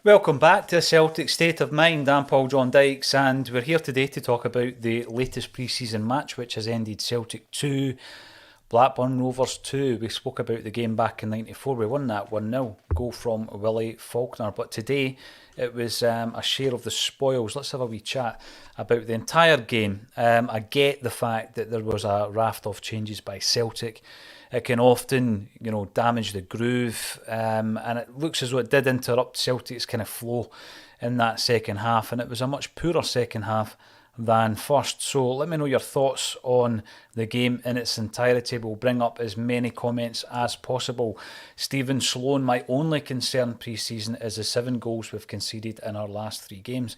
Welcome back to Celtic State of Mind. I'm Paul John Dykes, and we're here today to talk about the latest pre-season match, which has ended Celtic 2, Blackburn Rovers 2. We spoke about the game back in '94. We won that 1-0, goal from Willie Faulkner. But today it was a share of the spoils. Let's have a wee chat about the entire game. I get the fact that there was a raft of changes by Celtic. It can often, damage the groove, and it looks as though it did interrupt Celtic's kind of flow in that second half, and it was a much poorer second half than first. So let me know your thoughts on the game in its entirety. We'll bring up as many comments as possible. Stephen Sloan, my only concern pre-season is the 7 goals we've conceded in our last 3 games.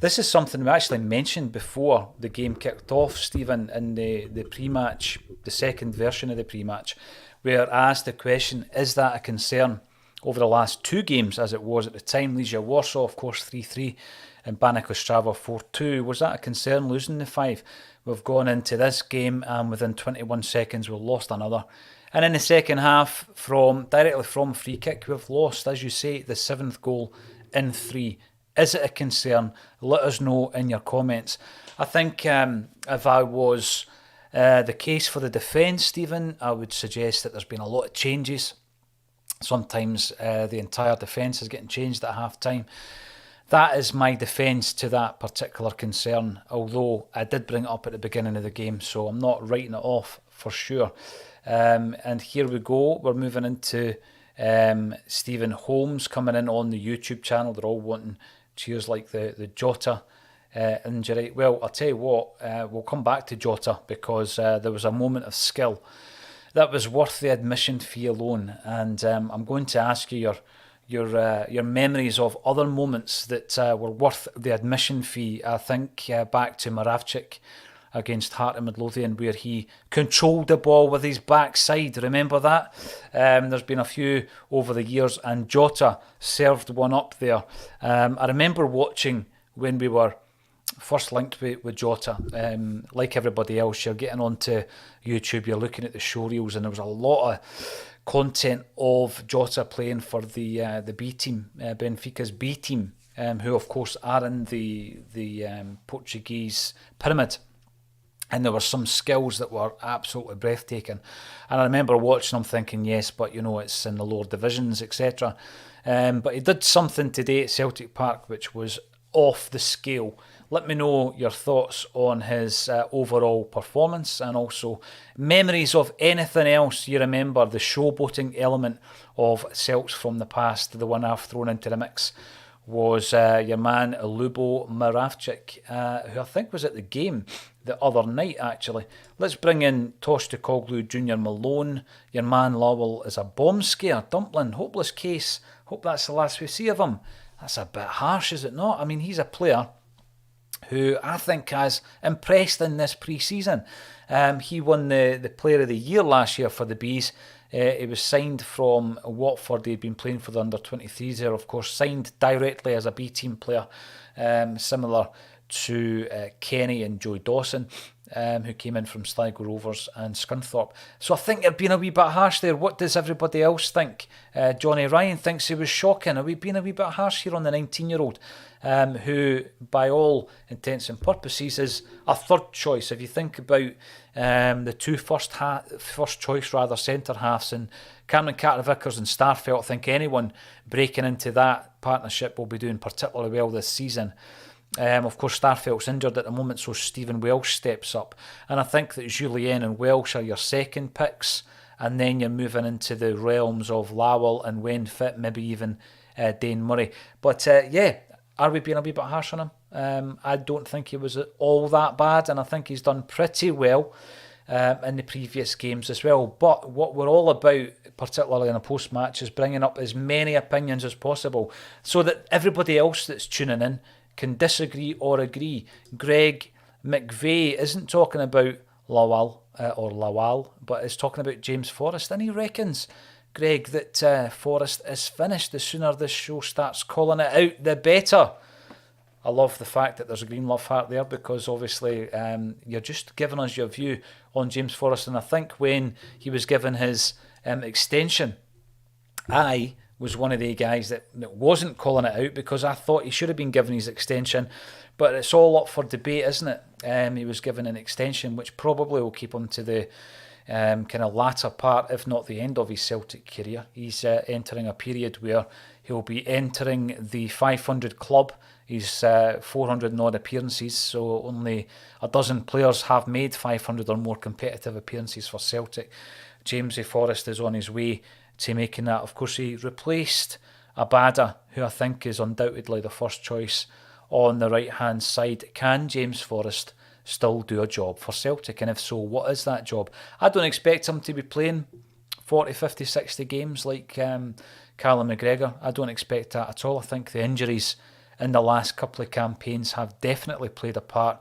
This is something we actually mentioned before the game kicked off, Stephen, in the pre-match, the second version of the pre-match, where I asked the question, is that a concern over the last 2 games as it was at the time? Legia Warsaw, of course, 3-3, and Banik Ostrava 4-2. Was that a concern, losing the 5? We've gone into this game and within 21 seconds we've lost another. And in the second half, directly from free kick, we've lost, as you say, the 7th goal in 3. Is it a concern? Let us know in your comments. I think if I was the case for the defence, Stephen, I would suggest that there's been a lot of changes. Sometimes the entire defence is getting changed at half time. That is my defence to that particular concern, although I did bring it up at the beginning of the game, so I'm not writing it off for sure. And here we go. We're moving into Stephen Holmes coming in on the YouTube channel. They're all wanting cheers like the Jota injury. Well, I'll tell you what, we'll come back to Jota because there was a moment of skill that was worth the admission fee alone. And I'm going to ask you your memories of other moments that were worth the admission fee. I think back to Moravcik against Heart of Midlothian, where he controlled the ball with his backside. Remember that? There's been a few over the years, and Jota served one up there. I remember watching when we were first linked with Jota. Like everybody else, you're getting onto YouTube, you're looking at the showreels, and there was a lot of content of Jota playing for the B team, Benfica's B team, who of course are in the Portuguese pyramid. And there were some skills that were absolutely breathtaking. And I remember watching them thinking, yes, but it's in the lower divisions, etc. But he did something today at Celtic Park which was off the scale. Let me know your thoughts on his overall performance and also memories of anything else you remember, the showboating element of Celts from the past. The one I've thrown into the mix was your man Lubo Moravcik, who I think was at the game the other night actually. Let's bring in Tosh Koglu Junior Malone. Your man Lowell is a bomb scare. Dumpling, hopeless case. Hope that's the last we see of him. That's a bit harsh, is it not? I mean, he's a player who I think has impressed in this pre-season. He won the Player of the Year last year for the Bees. He was signed from Watford. He'd been playing for the under-23s there, of course, signed directly as a B-team player, similar to Kenny and Joey Dawson, who came in from Sligo Rovers and Scunthorpe. So I think you're being a wee bit harsh there. What does everybody else think? Johnny Ryan thinks he was shocking. Are we being a wee bit harsh here on the 19-year-old, who, by all intents and purposes, is a third choice? If you think about the two first choice centre halves, and Cameron Carter-Vickers and Starfelt, I think anyone breaking into that partnership will be doing particularly well this season. Of course, Starfelt's injured at the moment, so Stephen Welsh steps up. And I think that Julien and Welsh are your second picks, and then you're moving into the realms of Lowell and when fit, maybe even Dane Murray. But are we being a wee bit harsh on him? I don't think he was all that bad, and I think he's done pretty well in the previous games as well. But what we're all about, particularly in a post-match, is bringing up as many opinions as possible so that everybody else that's tuning in can disagree or agree. Greg McVeigh isn't talking about Lawal, but is talking about James Forrest, and he reckons, Greg, that Forrest is finished. The sooner this show starts calling it out, the better. I love the fact that there's a green love heart there, because obviously you're just giving us your view on James Forrest. And I think when he was given his extension, I was one of the guys that wasn't calling it out, because I thought he should have been given his extension. But it's all up for debate, isn't it? He was given an extension, which probably will keep him to the kind of latter part, if not the end of his Celtic career. He's entering a period where he'll be entering the 500 club. He's 400 and odd appearances, so only a dozen players have made 500 or more competitive appearances for Celtic. Jamesy Forrest is on his way to making that. Of course, he replaced Abada, who I think is undoubtedly the first choice on the right-hand side. Can James Forrest still do a job for Celtic? And if so, what is that job? I don't expect him to be playing 40, 50, 60 games like Callum McGregor. I don't expect that at all. I think the injuries in the last couple of campaigns have definitely played a part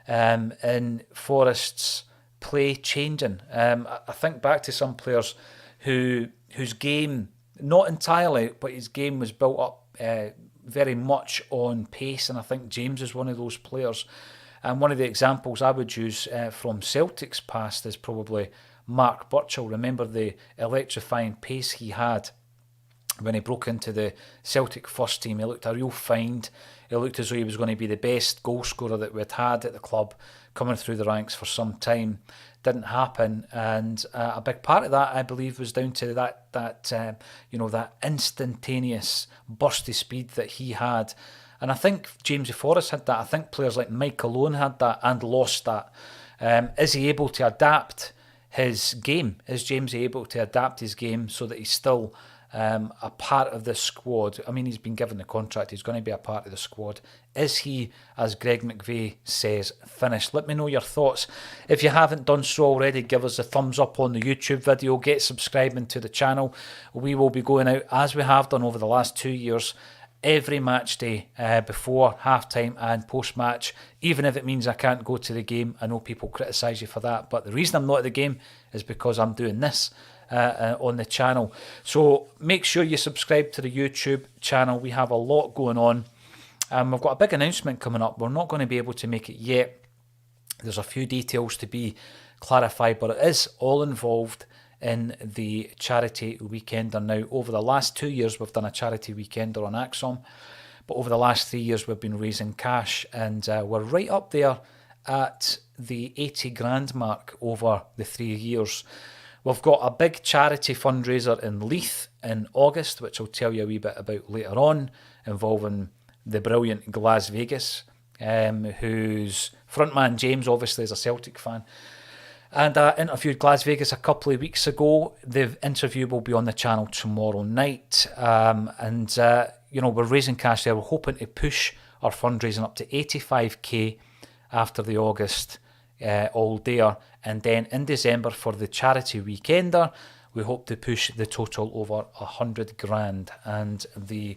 in Forrest's play changing. I think back to some players whose game, not entirely, but his game was built up very much on pace, and I think James is one of those players. And one of the examples I would use from Celtic's past is probably Mark Burchill. Remember the electrifying pace he had when he broke into the Celtic first team. He looked a real find. It looked as though he was going to be the best goal scorer that we'd had at the club coming through the ranks for some time. Didn't happen, and a big part of that, I believe, was down to that instantaneous burst of speed that he had. And I think Jamesy Forrest had that. I think players like Mike Malone had that and lost that. Is he able to adapt his game? Is Jamesy able to adapt his game so that he's still a part of the squad? I mean, he's been given the contract. He's going to be a part of the squad. Is he, as Greg McVeigh says, finished? Let me know your thoughts. If you haven't done so already, give us a thumbs up on the YouTube video. Get subscribing to the channel. We will be going out, as we have done over the last 2 years, every match day before half-time and post-match, even if it means I can't go to the game. I know people criticise you for that, but the reason I'm not at the game is because I'm doing this on the channel. So make sure you subscribe to the YouTube channel. We have a lot going on. We've got a big announcement coming up. We're not going to be able to make it yet. There's a few details to be clarified, but it is all involved in the charity weekender. Now, over the last 2 years, we've done a charity weekender on Acsom, but over the last 3 years, we've been raising cash, and we're right up there at the 80 grand mark over the 3 years. We've got a big charity fundraiser in Leith in August, which I'll tell you a wee bit about later on, involving the brilliant Glas Vegas, whose frontman James obviously is a Celtic fan. And I interviewed Glas Vegas a couple of weeks ago. The interview will be on the channel tomorrow night. We're raising cash there. We're hoping to push our fundraising up to 85k after the August All Dayer. And then in December for the charity weekender, we hope to push the total over 100 grand. And the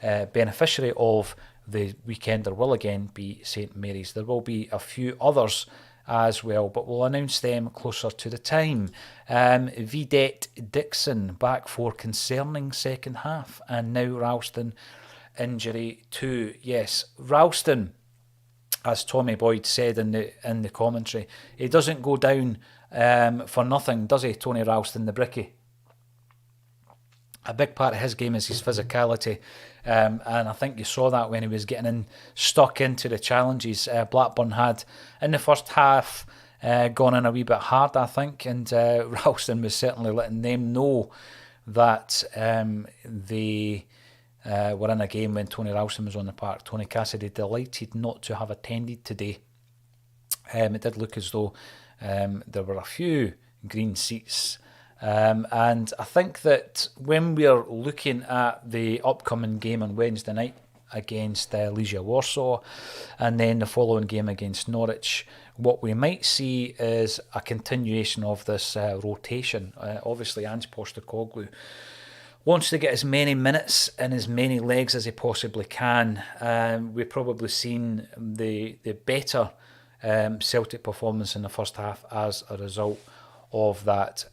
beneficiary of the weekender will again be St Mary's. There will be a few others as well, but we'll announce them closer to the time. Vidette Dixon back for concerning second half, and now Ralston injury too. Yes, Ralston, as Tommy Boyd said in the commentary, he doesn't go down for nothing, does he, Tony Ralston, the brickie? A big part of his game is his physicality, and I think you saw that when he was getting stuck into the challenges Blackburn had in the first half, gone in a wee bit hard, I think, and Ralston was certainly letting them know that they were in a game when Tony Ralston was on the park. Tony Cassidy delighted not to have attended today. It did look as though there were a few green seats. And I think that when we're looking at the upcoming game on Wednesday night against Legia Warsaw, and then the following game against Norwich, what we might see is a continuation of this rotation. Obviously, Ange Postecoglou wants to get as many minutes and as many legs as he possibly can. We've probably seen the better Celtic performance in the first half as a result of that.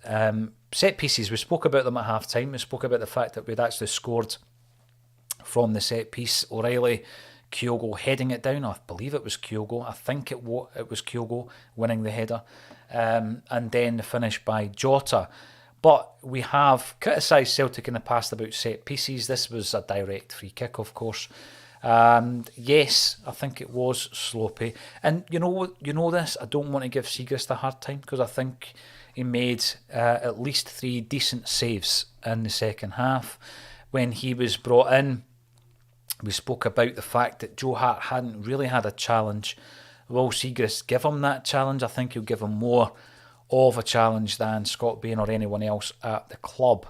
Set pieces, we spoke about them at half time. We spoke about the fact that we'd actually scored from the set piece. O'Reilly, Kyogo heading it down. I believe it was Kyogo. I think it was Kyogo winning the header. And then the finish by Jota. But we have criticised Celtic in the past about set pieces. This was a direct free kick, of course. And yes, I think it was sloppy. And you know this, I don't want to give Siegrist a hard time because I think he made at least 3 decent saves in the second half. When he was brought in, we spoke about the fact that Joe Hart hadn't really had a challenge. Will Siegrist give him that challenge? I think he'll give him more of a challenge than Scott Bain or anyone else at the club.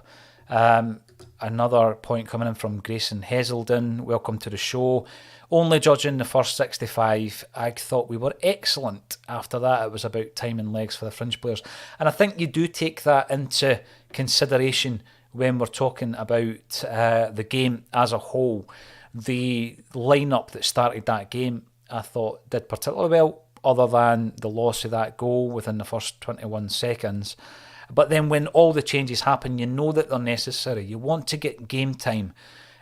Another point coming in from Grayson Heselden. Welcome to the show. Only judging the first 65, I thought we were excellent. After that, it was about time and legs for the fringe players. And I think you do take that into consideration when we're talking about the game as a whole. The lineup that started that game, I thought, did particularly well, other than the loss of that goal within the first 21 seconds. But then when all the changes happen, you know that they're necessary. You want to get game time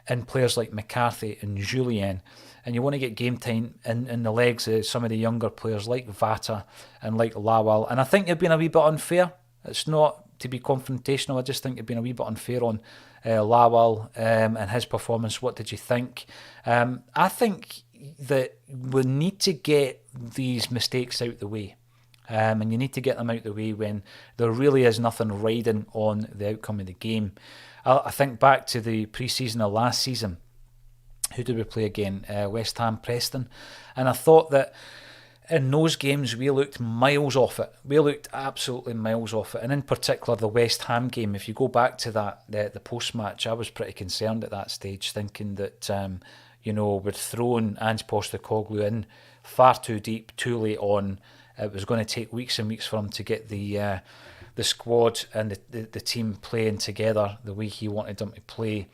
in players like McCarthy and Julien, and you want to get game time in the legs of some of the younger players like Vata and like Lawal. And I think you've been a wee bit unfair. It's not to be confrontational. I just think you've been a wee bit unfair on Lawal and his performance. What did you think? I think that we need to get these mistakes out the way. And you need to get them out the way when there really is nothing riding on the outcome of the game. I think back to the pre-season of last season. Who did we play again? West Ham, Preston. And I thought that in those games we looked miles off it. We looked absolutely miles off it. And in particular the West Ham game, if you go back to that, the post-match, I was pretty concerned at that stage, thinking that we'd thrown Ange Postecoglou in far too deep, too late on. It was going to take weeks and weeks for him to get the squad and the team playing together the way he wanted them to play.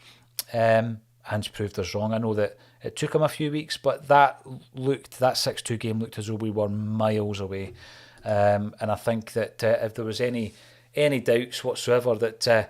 Ange proved us wrong. I know that it took him a few weeks, but that 6-2 game looked as though we were miles away. And I think that if there was any doubts whatsoever that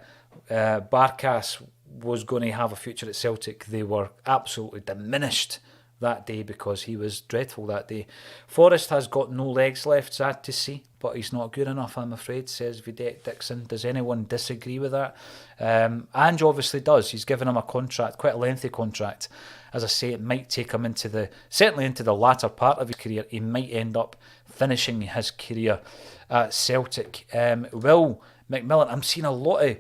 Barkas was going to have a future at Celtic, they were absolutely diminished that day because he was dreadful that day. Forrest has got no legs left, sad to see, but he's not good enough, I'm afraid, says Vidette Dixon. Does anyone disagree with that? Ange obviously does. He's given him a contract, quite a lengthy contract. As I say, it might take him certainly into the latter part of his career. He might end up finishing his career at Celtic. Will McMillan, I'm seeing a lot of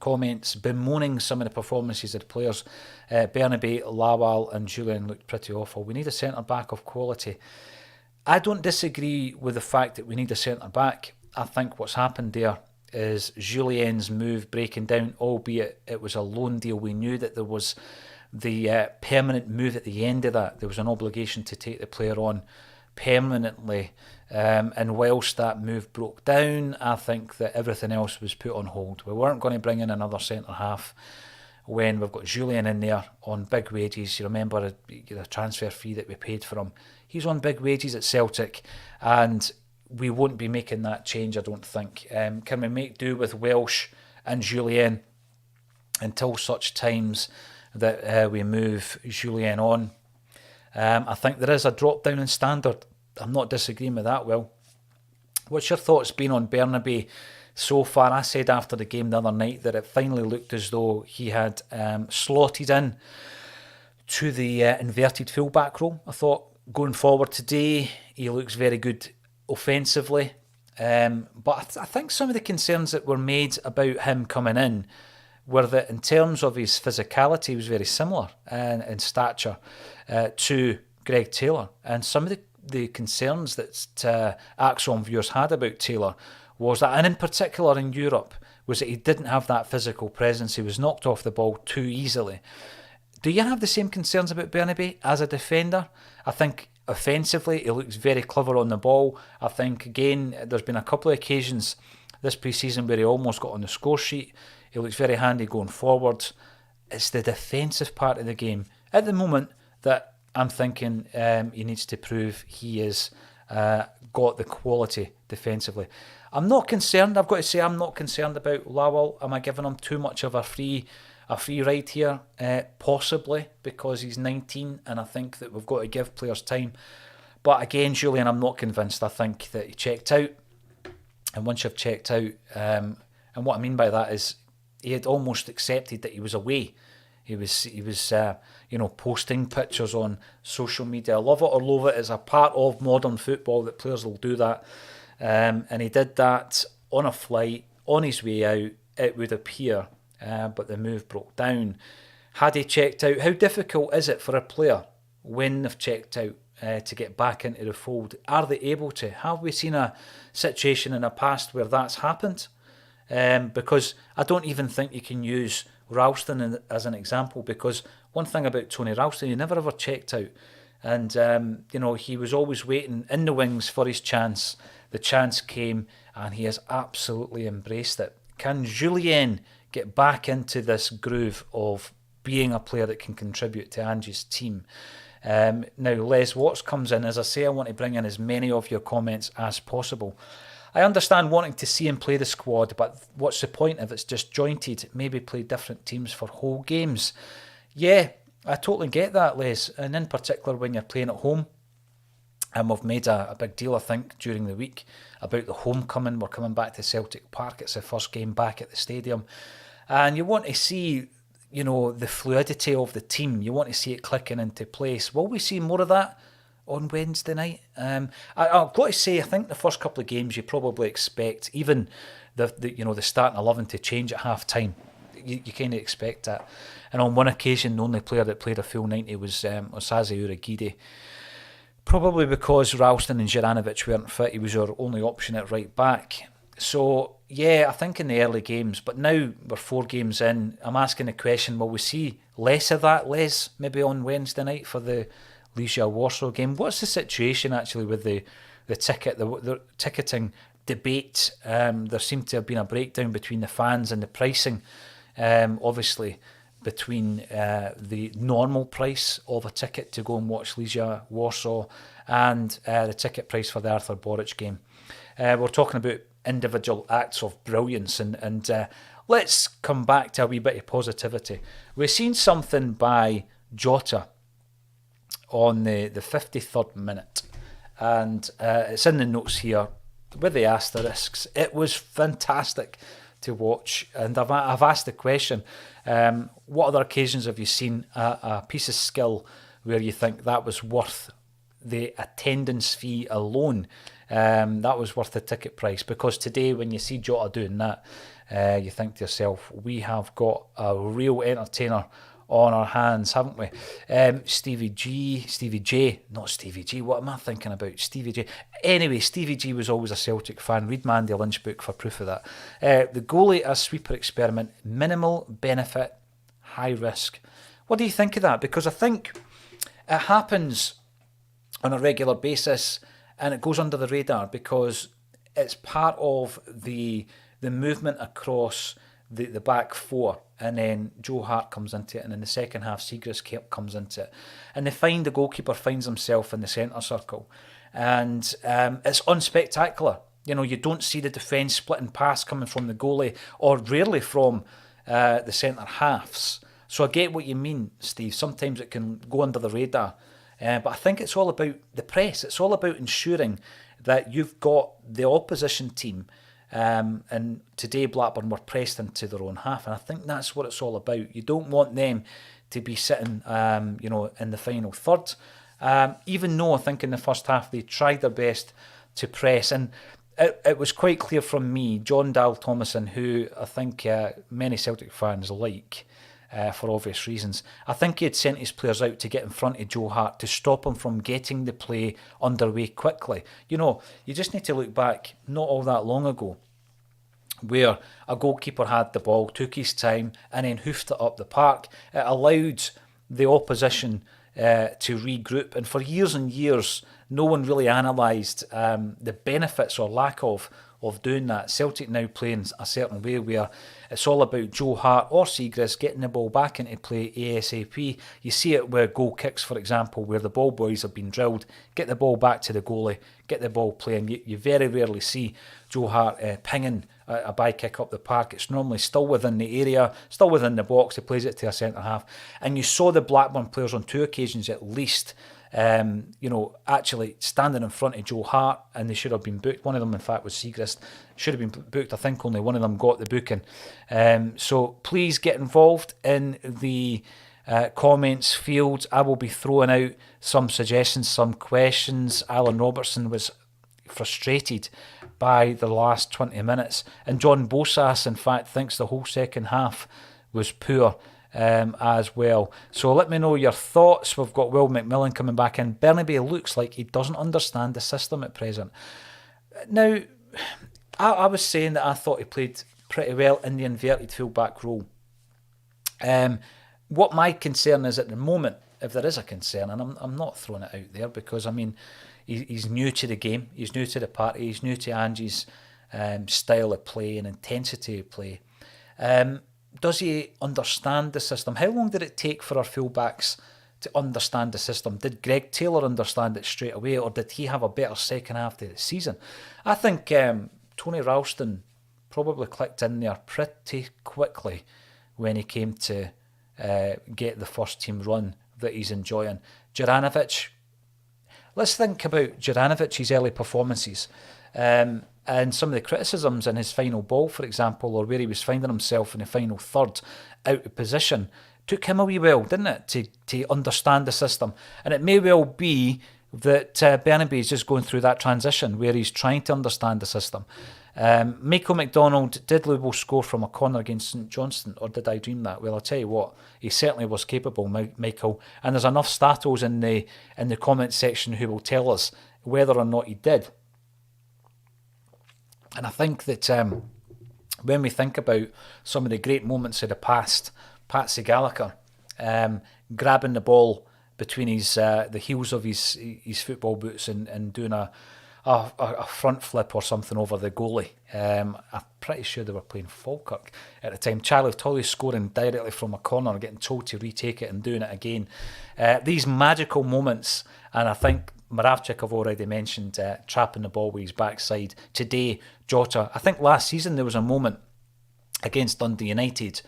comments bemoaning some of the performances of the players. Bernabei, Lawal and Julien looked pretty awful. We need a centre-back of quality. I don't disagree with the fact that we need a centre-back. I think what's happened there is Julien's move breaking down, albeit it was a loan deal. We knew that there was the permanent move at the end of that. There was an obligation to take the player on permanently. And whilst that move broke down, I think that everything else was put on hold. We weren't going to bring in another centre-half when we've got Julien in there on big wages. You remember the transfer fee that we paid for him. He's on big wages at Celtic, and we won't be making that change, I don't think. Can we make do with Welsh and Julien until such times that we move Julien on? I think there is a drop down in standard. I'm not disagreeing with that, Will. What's your thoughts been on Bernabei so far? I said after the game the other night that it finally looked as though he had slotted in to the inverted fullback role. I thought going forward today, he looks very good offensively. But I think some of the concerns that were made about him coming in were that in terms of his physicality, he was very similar in stature to Greg Taylor. And some of the concerns that Acsom viewers had about Taylor was that, and in particular in Europe, was that he didn't have that physical presence. He was knocked off the ball too easily. Do you have the same concerns about Bernabei as a defender? I think offensively he looks very clever on the ball. I think, again, there's been a couple of occasions this pre-season where he almost got on the score sheet. He looks very handy going forward. It's the defensive part of the game at the moment that I'm thinking he needs to prove he has got the quality defensively. I'm not concerned. I've got to say I'm not concerned about Lawal. Am I giving him too much of a free ride here? Possibly, because he's 19 and I think that we've got to give players time. But again, Julian, I'm not convinced. I think that he checked out. And once you've checked out, And what I mean by that is he had almost accepted that he was away. He was posting pictures on social media. Love it or loathe it, it's a part of modern football that players will do that. And he did that on a flight, on his way out, it would appear, but the move broke down. Had he checked out, how difficult is it for a player when they've checked out to get back into the fold? Are they able to? Have we seen a situation in the past where that's happened? Because I don't even think you can use Ralston as an example, because one thing about Tony Ralston, he never ever checked out. And, he was always waiting in the wings for his chance. The chance came and he has absolutely embraced it. Can Julien get back into this groove of being a player that can contribute to Angie's team? Now, Les Watts comes in. As I say, I want to bring in as many of your comments as possible. I understand wanting to see him play the squad, but what's the point if it's disjointed? Maybe play different teams for whole games. Yeah, I totally get that, Les. And in particular when you're playing at home. And we've made a big deal, I think, during the week about the homecoming. We're coming back to Celtic Park. It's the first game back at the stadium. And you want to see, the fluidity of the team. You want to see it clicking into place. Will we see more of that on Wednesday night? I've got to say, I think the first couple of games you probably expect even the starting 11 to change at half time. You kind of expect that. And on one occasion, the only player that played a full 90 was Osaze Urhoghide. Probably because Ralston and Juranovic weren't fit. He was our only option at right back. So, yeah, I think in the early games, but now we're 4 games in, I'm asking the question, will we see less of that, Les, maybe on Wednesday night for the Legia Warsaw game? What's the situation actually with the ticketing debate? There seemed to have been a breakdown between the fans and the pricing, obviously, between the normal price of a ticket to go and watch Legia Warsaw and the ticket price for the Arthur Boric game. We're talking about individual acts of brilliance, and let's come back to a wee bit of positivity. We've seen something by Jota on the 53rd minute, and it's in the notes here with the asterisks. It was fantastic to watch, and I've asked the question, what other occasions have you seen a piece of skill where you think that was worth the attendance fee alone? That was worth the ticket price, because today when you see Jota doing that, you think to yourself, we have got a real entertainer on our hands, haven't we? Stevie J, what am I thinking about? Stevie J. Anyway, Stevie G was always a Celtic fan. Read Mandy Lynch book for proof of that. The goalie as sweeper experiment, minimal benefit, high risk. What do you think of that? Because I think it happens on a regular basis and it goes under the radar because it's part of the movement across the back four, and then Joe Hart comes into it, and in the second half Siegrist comes into it, and the goalkeeper finds himself in the centre circle, and it's unspectacular. You don't see the defence splitting pass coming from the goalie, or rarely from the centre halves. So I get what you mean, Steve. Sometimes it can go under the radar, but I think it's all about the press. It's all about ensuring that you've got the opposition team. And today Blackburn were pressed into their own half, and I think that's what it's all about. You don't want them to be sitting, in the final third. Even though I think in the first half they tried their best to press, and it was quite clear from me, John Dal Thomason, who I think many Celtic fans like, for obvious reasons. I think he had sent his players out to get in front of Joe Hart to stop him from getting the play underway quickly. You just need to look back not all that long ago, where a goalkeeper had the ball, took his time, and then hoofed it up the park. It allowed the opposition to regroup, and for years and years, no one really analysed the benefits or lack of doing that. Celtic now playing a certain way where it's all about Joe Hart or Siegrist getting the ball back into play ASAP. You see it with goal kicks, for example, where the ball boys have been drilled, get the ball back to the goalie, get the ball playing. You very rarely see Joe Hart pinging a by kick up the park. It's normally still within the area, still within the box. He plays it to a centre half. And you saw the Blackburn players on 2 occasions at least Actually standing in front of Joe Hart, and they should have been booked. One of them, in fact, was Siegrist. Should have been booked. I think only one of them got the booking. So please get involved in the comments field. I will be throwing out some suggestions, some questions. Alan Robertson was frustrated by the last 20 minutes, and John Bosas, in fact, thinks the whole second half was poor as well. So let me know your thoughts. We've got Will McMillan coming back in. Bernabei looks like he doesn't understand the system at present. Now, I was saying that I thought he played pretty well in the inverted full-back role. What my concern is at the moment, if there is a concern, and I'm not throwing it out there because, I mean, he's new to the game, he's new to the party, he's new to Angie's style of play and intensity of play. Does he understand the system? How long did it take for our fullbacks to understand the system? Did Greg Taylor understand it straight away, or did he have a better second half of the season? I think Tony Ralston probably clicked in there pretty quickly when he came to get the first team run that he's enjoying. Juranovic, let's think about Juranovic's early performances and some of the criticisms in his final ball, for example, or where he was finding himself in the final third out of position. Took him a wee while, didn't it, to understand the system. And it may well be that Bernabei is just going through that transition where he's trying to understand the system. Michael McDonald, did Lubo score from a corner against St Johnstone, or did I dream that? Well, I'll tell you what, he certainly was capable, Michael, and there's enough statos in the comments section who will tell us whether or not he did. And I think that when we think about some of the great moments of the past, Patsy Gallagher grabbing the ball between the heels of his football boots and doing a front flip or something over the goalie. I'm pretty sure they were playing Falkirk at the time. Charlie Tully scoring directly from a corner, getting told to retake it and doing it again. These magical moments, and I think Moravcik, I've already mentioned, trapping the ball with his backside. Today, Jota. I think last season there was a moment against Dundee United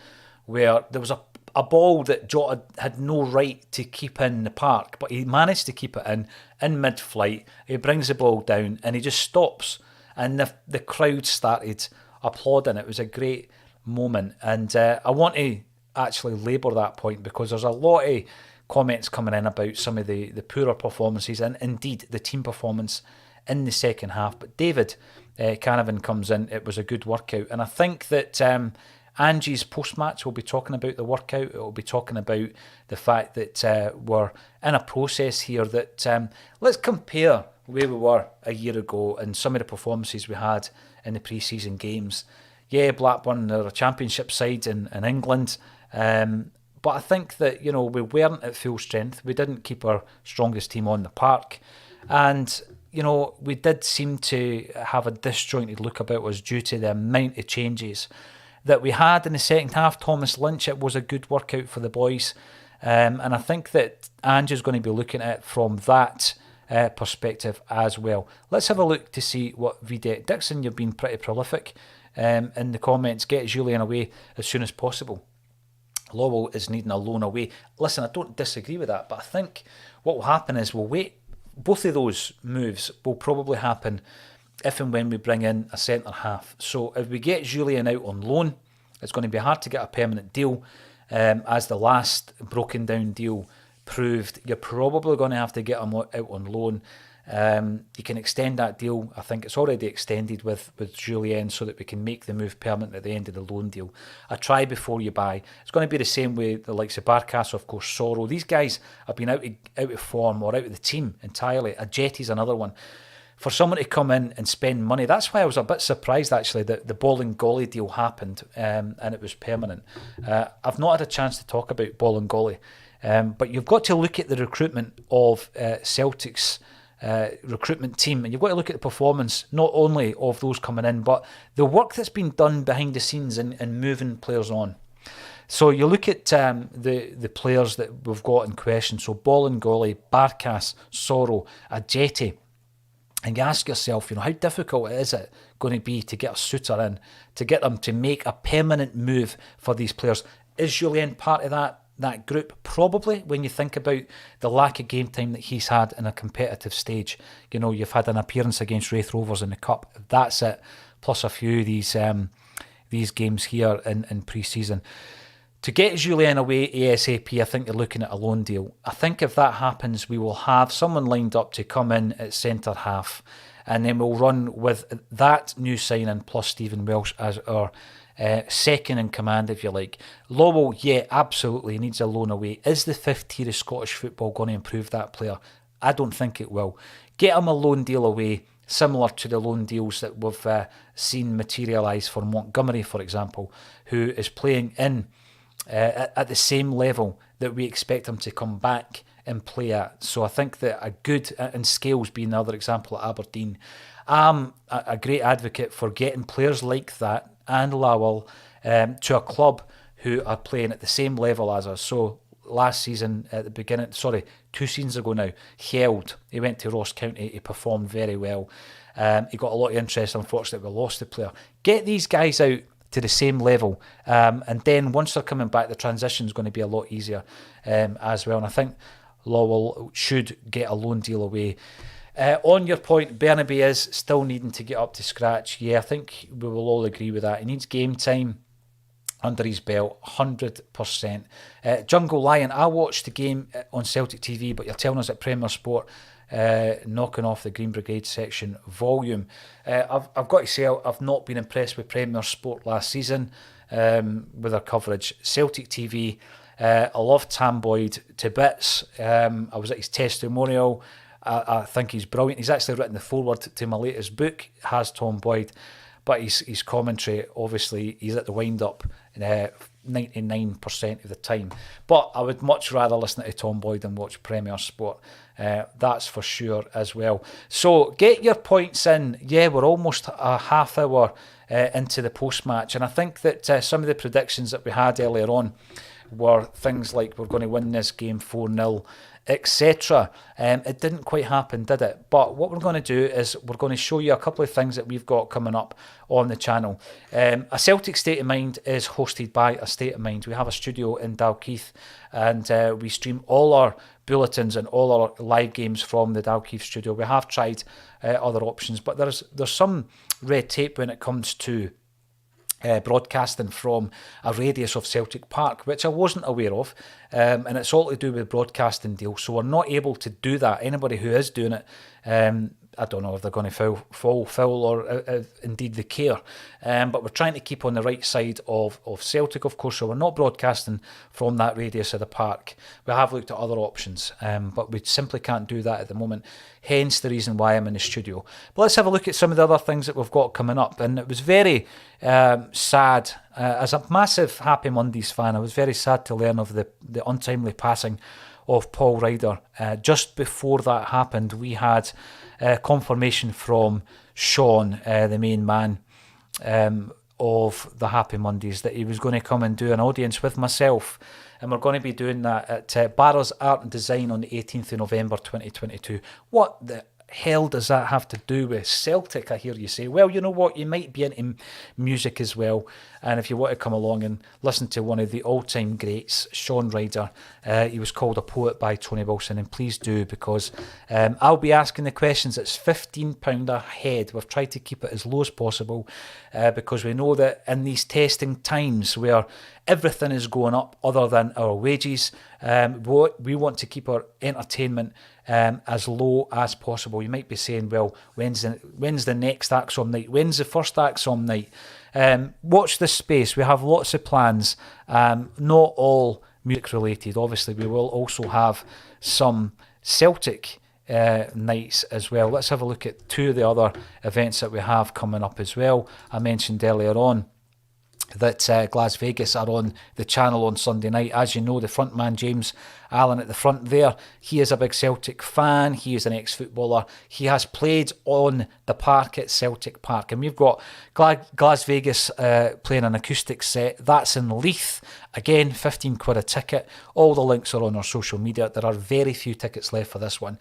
where there was a ball that Jota had no right to keep in the park, but he managed to keep it in mid-flight. He brings the ball down and he just stops, and the crowd started applauding. It was a great moment, and I want to actually labour that point because there's a lot of comments coming in about some of the poorer performances and indeed the team performance in the second half. But David Canavan comes in. It was a good workout, and I think that Angie's post-match will be talking about the workout. It will be talking about the fact that we're in a process here that let's compare where we were a year ago and some of the performances we had in the pre-season games. Yeah, Blackburn are a championship side in England, but I think that, we weren't at full strength. We didn't keep our strongest team on the park, and we did seem to have a disjointed look about us due to the amount of changes that we had in the second half. Thomas Lynch, it was a good workout for the boys, and I think that Ange is going to be looking at it from that perspective as well. Let's have a look to see what Vidette Dixon, you've been pretty prolific in the comments. Get Julian away as soon as possible. Lowell is needing a loan away. Listen, I don't disagree with that, but I think what will happen is we'll wait. Both of those moves will probably happen if and when we bring in a centre half. So if we get Julian out on loan, it's going to be hard to get a permanent deal. As the last broken down deal proved, you're probably going to have to get him out on loan. You can extend that deal. I think it's already extended with Julien so that we can make the move permanent at the end of the loan deal. A try before you buy. It's going to be the same with the likes of Barkas, of course, Sorrow. These guys have been out of form or out of the team entirely. A Jetty's another one. For someone to come in and spend money, that's why I was a bit surprised actually that the Bolingoli deal happened and it was permanent. I've not had a chance to talk about Bolingoli, but you've got to look at the recruitment of Celtic's recruitment team, and you've got to look at the performance not only of those coming in, but the work that's been done behind the scenes in moving players on. So you look at the players that we've got in question. So Bolingoli, Barkas, Sorrow, Ajeti. And you ask yourself, how difficult is it going to be to get a suitor in, to get them to make a permanent move for these players? Is Julien part of that? that group? Probably, when you think about the lack of game time that he's had in a competitive stage. You know, you've had an appearance against Wraith Rovers in the Cup. That's it. Plus a few of these games here in pre-season. To get Julian away ASAP, I think you're looking at a loan deal. I think if that happens, we will have someone lined up to come in at centre half, and then we'll run with that new signing plus Stephen Welsh as our second in command, if you like. Lowell, yeah, absolutely needs a loan away. Is the fifth tier of Scottish football going to improve that player? I don't think it will. Get him a loan deal away, similar to the loan deals that we've seen materialise for Montgomery, for example, who is playing in at the same level that we expect him to come back and play at. So I think that a good, and Scales being the other example at Aberdeen, I'm a great advocate for getting players like that and Lowell to a club who are playing at the same level as us. So last season, at the beginning, 2 seasons ago now, Held, he went to Ross County, he performed very well. He got a lot of interest. Unfortunately, we lost the player. Get these guys out to the same level, and then once they're coming back, the transition is going to be a lot easier as well. And I think Lowell should get a loan deal away. On your point, Bernabei is still needing to get up to scratch. Yeah, I think we will all agree with that. He needs game time under his belt, 100%. Jungle Lion, I watched the game on Celtic TV, but you're telling us at Premier Sport, knocking off the Green Brigade section volume. I've got to say, I've not been impressed with Premier Sport last season with their coverage. Celtic TV, I love Tam Boyd to bits. I was at his testimonial. I think he's brilliant. He's actually written the foreword to my latest book, has Tom Boyd, but his commentary, obviously, he's at the wind-up 99% of the time. But I would much rather listen to Tom Boyd than watch Premier Sport. That's for sure as well. So get your points in. Yeah, we're almost a half hour into the post-match, and I think that some of the predictions that we had earlier on were things like we're going to win this game 4-0, etc. It didn't quite happen, did it? But what we're going to do is we're going to show you a couple of things that we've got coming up on the channel. A Celtic State of Mind is hosted by A State of Mind. We have a studio in Dalkeith, and we stream all our bulletins and all our live games from the Dalkeith studio. We have tried other options, but there's some red tape when it comes to broadcasting from a radius of Celtic Park, which I wasn't aware of, and it's all to do with broadcasting deals, so we're not able to do that. Anybody who is doing it, I don't know if they're going to fall foul or indeed they care, but we're trying to keep on the right side of Celtic, of course, so we're not broadcasting from that radius of the park. We have looked at other options, but we simply can't do that at the moment, hence the reason why I'm in the studio. But let's have a look at some of the other things that we've got coming up. And it was very sad, as a massive Happy Mondays fan, I was very sad to learn of the untimely passing of Paul Ryder. Just before that happened, we had confirmation from Sean, the main man of the Happy Mondays, that he was going to come and do an audience with myself, and we're going to be doing that at Barra's Art and Design on the 18th of November 2022. What the hell does that have to do with Celtic, I hear you say? Well, you know what, you might be into music as well, and if you want to come along and listen to one of the all-time greats, Sean Ryder, he was called a poet by Tony Wilson, and please do, because I'll be asking the questions. It's £15 a head. We've tried to keep it as low as possible, because we know that in these testing times where everything is going up other than our wages, we want to keep our entertainment as low as possible. You might be saying, well, when's the next Acsom night? When's the first Acsom night? Watch this space. We have lots of plans, not all music related. Obviously, we will also have some Celtic nights as well. Let's have a look at two of the other events that we have coming up as well. I mentioned earlier on that Las Vegas are on the channel on Sunday night. As you know, the front man James Allen at the front there, he is a big Celtic fan. He is an ex-footballer. He has played on the park at Celtic Park, and we've got Las Vegas playing an acoustic set. That's in Leith. Again, 15 quid a ticket. All the links are on our social media. There are very few tickets left for this one.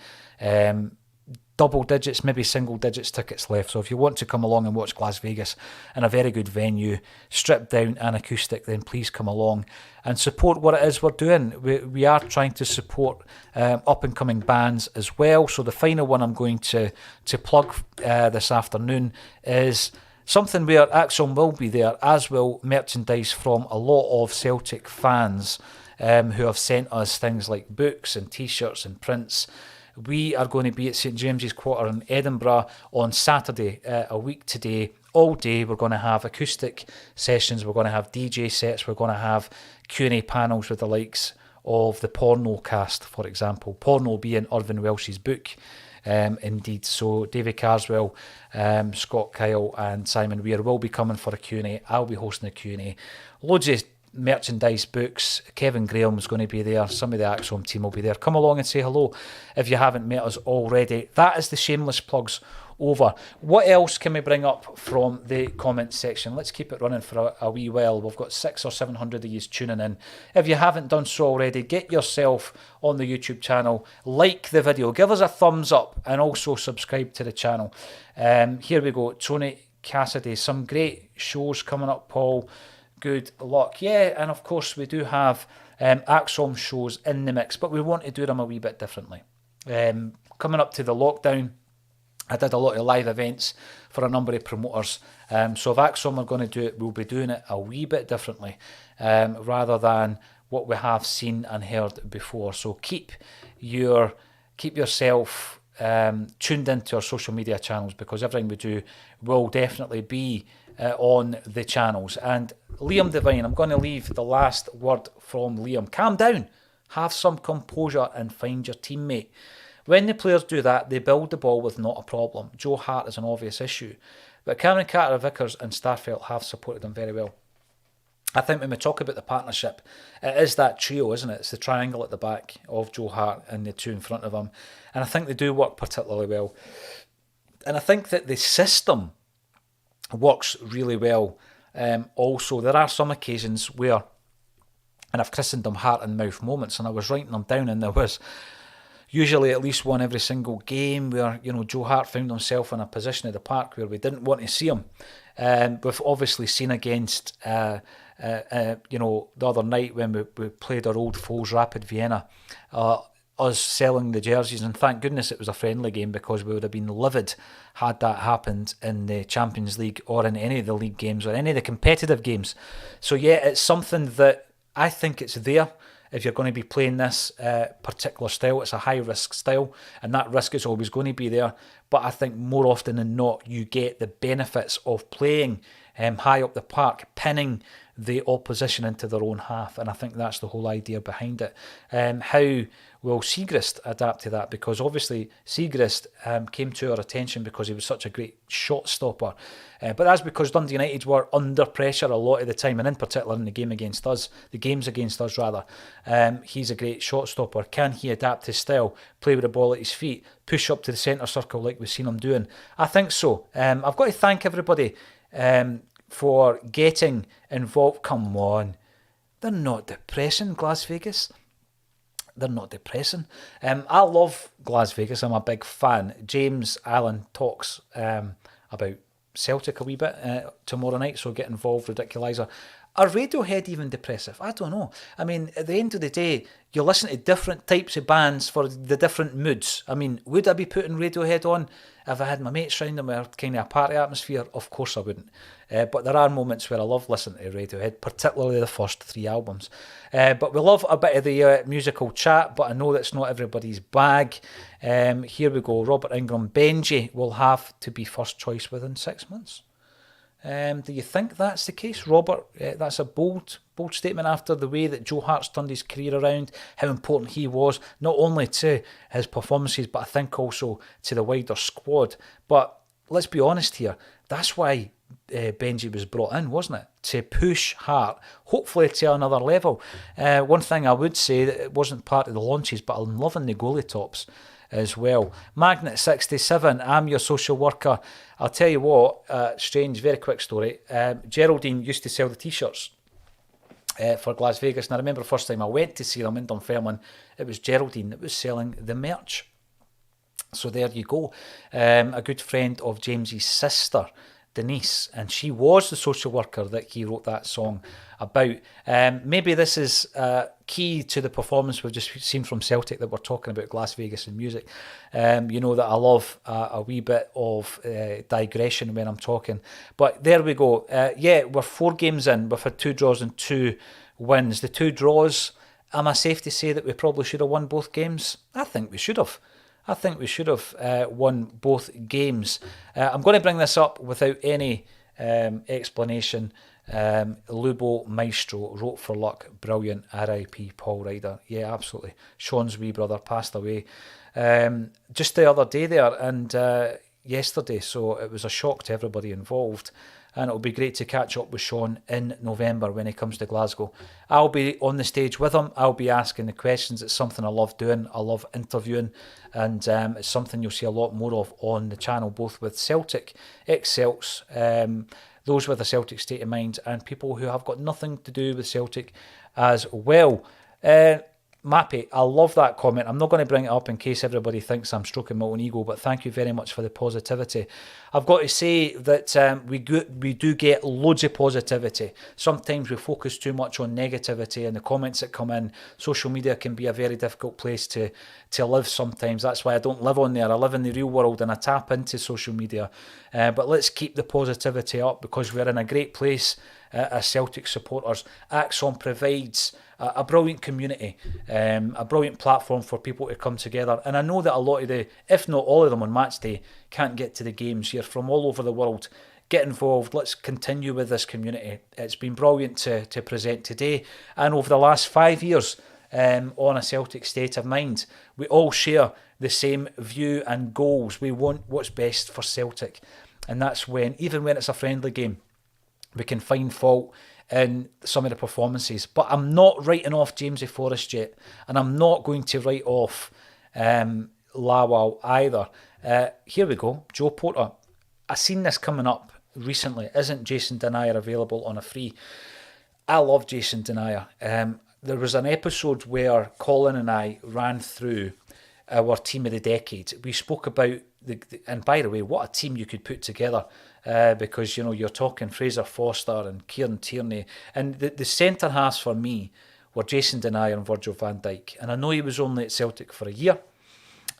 double digits, maybe single digits tickets left. So if you want to come along and watch Las Vegas in a very good venue, stripped down and acoustic, then please come along and support what it is we're doing. We are trying to support up and coming bands as well. So the final one I'm going to plug this afternoon is something where Acsom will be there, as will merchandise from a lot of Celtic fans who have sent us things like books and t-shirts and prints. We are going to be at St James's Quarter in Edinburgh on Saturday, a week today, all day. We're going to have acoustic sessions, we're going to have DJ sets, we're going to have Q&A panels with the likes of the Porno cast, for example. Porno being Irvin Welsh's book, indeed. So David Carswell, Scott Kyle and Simon Weir will be coming for a Q&A. I'll be hosting a Q&A. Loads of merchandise, books. Kevin Graham's going to be there. Some of the Acsom team will be there. Come along and say hello if you haven't met us already. That is the shameless plugs over. What else can we bring up from the comments section? Let's keep it running for a wee while. We've got 600 or 700 of you tuning in. If you haven't done so already, get yourself on the YouTube channel, like the video, give us a thumbs up, and also subscribe to the channel. Here we go. Tony Cassidy, some great shows coming up, Paul. Good luck. Yeah, and of course we do have Acsom shows in the mix, but we want to do them a wee bit differently. Coming up to the lockdown, I did a lot of live events for a number of promoters. So if Acsom are going to do it, we'll be doing it a wee bit differently, rather than what we have seen and heard before. So keep yourself tuned into our social media channels, because everything we do will definitely be on the channels. And Liam Devine, I'm going to leave the last word from Liam. Calm down, have some composure and find your teammate. When the players do that, they build the ball with not a problem. Joe Hart is an obvious issue, but Cameron Carter-Vickers and Starfelt have supported them very well. I think when we talk about the partnership, it is that trio, isn't it? It's the triangle at the back of Joe Hart and the two in front of him. And I think they do work particularly well. And I think that the system works really well. Also, there are some occasions where, and I've christened them heart and mouth moments, and I was writing them down, and there was usually at least one every single game where, Joe Hart found himself in a position of the park where we didn't want to see him. We've obviously seen against, the other night when we played our old foes, Rapid Vienna, us selling the jerseys, and thank goodness it was a friendly game, because we would have been livid had that happened in the Champions League or in any of the league games or any of the competitive games. So yeah, it's something that I think it's there. If you're going to be playing this particular style, it's a high risk style, and that risk is always going to be there. But I think more often than not, you get the benefits of playing high up the park, pinning the opposition into their own half, and I think that's the whole idea behind it. How will Siegrist adapt to that? Because obviously Siegrist came to our attention because he was such a great shot stopper, but that's because Dundee United were under pressure a lot of the time, and in particular in the games against us. He's a great shot stopper. Can he adapt his style, play with the ball at his feet, push up to the centre circle like we've seen him doing? I think so. I've got to thank everybody for getting involved. Come on, they're not depressing, Las Vegas. They're not depressing. I love Las Vegas. I'm a big fan. James Allen talks about Celtic a wee bit tomorrow night, so get involved, Ridiculizer. Are Radiohead even depressive? I don't know. I mean, at the end of the day, you listen to different types of bands for the different moods. I mean, would I be putting Radiohead on if I had my mates around and we were kind of a party atmosphere? Of course I wouldn't. But there are moments where I love listening to Radiohead, particularly the first 3 albums. But we love a bit of the musical chat, but I know that's not everybody's bag. Here we go. Robert Ingram. Benji will have to be first choice within 6 months. Do you think that's the case, Robert? That's a bold statement after the way that Joe Hart's turned his career around, how important he was, not only to his performances, but I think also to the wider squad. But let's be honest here, that's why Benji was brought in, wasn't it? To push Hart, hopefully to another level. One thing I would say, that it wasn't part of the launches, but I'm loving the goalie tops as well. Magnet67, I'm your social worker. I'll tell you what, strange, very quick story. Geraldine used to sell the t-shirts for Las Vegas, and I remember the first time I went to see them in Dunfermline, it was Geraldine that was selling the merch. So there you go. A good friend of James's sister, Denise, and she was the social worker that he wrote that song about. Maybe this is key to the performance we've just seen from Celtic that we're talking about Las Vegas and music. You know that I love a wee bit of digression when I'm talking. But there we go. Yeah, we're 4 games in. We've had 2 draws and 2 wins. The 2 draws, am I safe to say that we probably should have won both games? I think we should have. I think we should have won both games. I'm going to bring this up without any explanation. Lubo Maestro wrote for luck. Brilliant. R.I.P. Paul Ryder. Yeah, absolutely. Sean's wee brother passed away just the other day there and yesterday. So it was a shock to everybody involved. And it'll be great to catch up with Sean in November when he comes to Glasgow. I'll be on the stage with him. I'll be asking the questions. It's something I love doing. I love interviewing. And it's something you'll see a lot more of on the channel, both with Celtic, ex-Celts, those with a Celtic state of mind, and people who have got nothing to do with Celtic as well. Mappy, I love that comment. I'm not going to bring it up in case everybody thinks I'm stroking my own ego, but thank you very much for the positivity. I've got to say that we do get loads of positivity. Sometimes we focus too much on negativity and the comments that come in. Social media can be a very difficult place to live sometimes. That's why I don't live on there. I live in the real world and I tap into social media. But let's keep the positivity up because we're in a great place as Celtic supporters. Acsom provides a brilliant community, a brilliant platform for people to come together. And I know that a lot of the, if not all of them on match day, can't get to the games. You're from all over the world. Get involved. Let's continue with this community. It's been brilliant to present today. And over the last 5 years on A Celtic State of Mind, we all share the same view and goals. We want what's best for Celtic. And that's when, even when it's a friendly game, we can find fault in some of the performances. But I'm not writing off Jamesy Forrest yet. And I'm not going to write off Lawal either. Here we go. Joe Porter. I seen this coming up recently. Isn't Jason Denayer available on a free? I love Jason Denayer. There was an episode where Colin and I ran through our team of the decade. We spoke about and by the way, what a team you could put together because, you know, you're talking Fraser Foster and Kieran Tierney. And the centre halves for me were Jason Denayer and Virgil van Dijk. And I know he was only at Celtic for a year.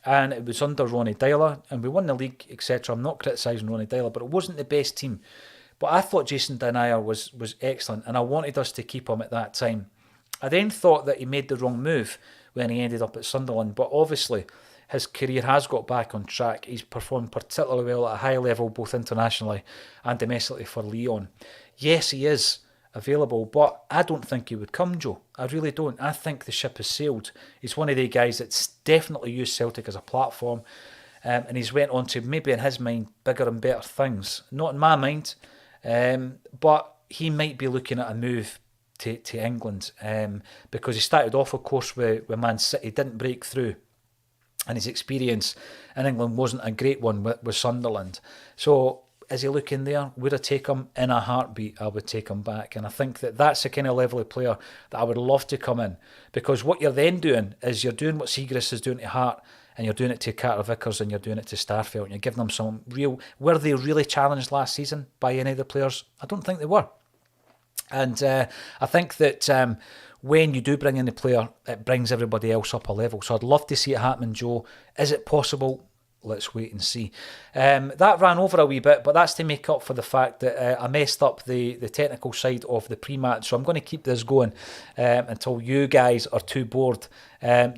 And it was under Ronnie Deila. And we won the league, etc. I'm not criticising Ronnie Deila, but it wasn't the best team. But I thought Jason Denayer was excellent. And I wanted us to keep him at that time. I then thought that he made the wrong move when he ended up at Sunderland. But obviously, his career has got back on track. He's performed particularly well at a high level, both internationally and domestically for Lyon. Yes, he is available, but I don't think he would come, Joe. I really don't. I think the ship has sailed. He's one of the guys that's definitely used Celtic as a platform, and he's went on to, maybe in his mind, bigger and better things. Not in my mind, but he might be looking at a move to England because he started off, of course, with Man City, didn't break through. And his experience in England wasn't a great one with Sunderland. So is he looking there? Would I take him? In a heartbeat, I would take him back. And I think that that's the kind of level of player that I would love to come in. Because what you're then doing is you're doing what Siegrist is doing to Hart, and you're doing it to Carter Vickers, and you're doing it to Starfelt, and you're giving them some real... Were they really challenged last season by any of the players? I don't think they were. And I think that... when you do bring in the player, it brings everybody else up a level. So I'd love to see it happen, Joe. Is it possible? Let's wait and see. That ran over a wee bit, but that's to make up for the fact that I messed up the technical side of the pre-match. So I'm going to keep this going until you guys are too bored.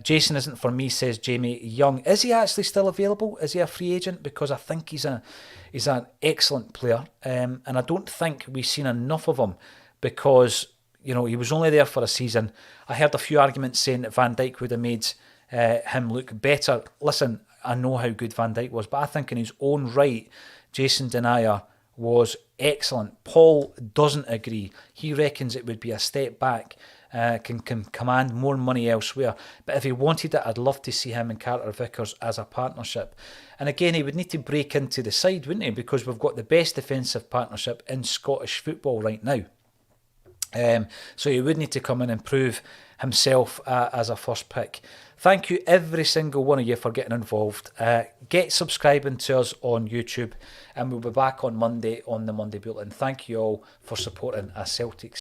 Jason isn't for me, says Jamie Young. Is he actually still available? Is he a free agent? Because I think he's an excellent player. And I don't think we've seen enough of him because... You know, he was only there for a season. I heard a few arguments saying that Van Dijk would have made him look better. Listen, I know how good Van Dijk was, but I think in his own right, Jason Denayer was excellent. Paul doesn't agree. He reckons it would be a step back, can command more money elsewhere. But if he wanted it, I'd love to see him and Carter Vickers as a partnership. And again, he would need to break into the side, wouldn't he? Because we've got the best defensive partnership in Scottish football right now. So he would need to come in and prove himself as a first pick. Thank you, every single one of you, for getting involved. Get subscribing to us on YouTube, and we'll be back on Monday on the Monday Bulletin. Thank you all for supporting a Celtic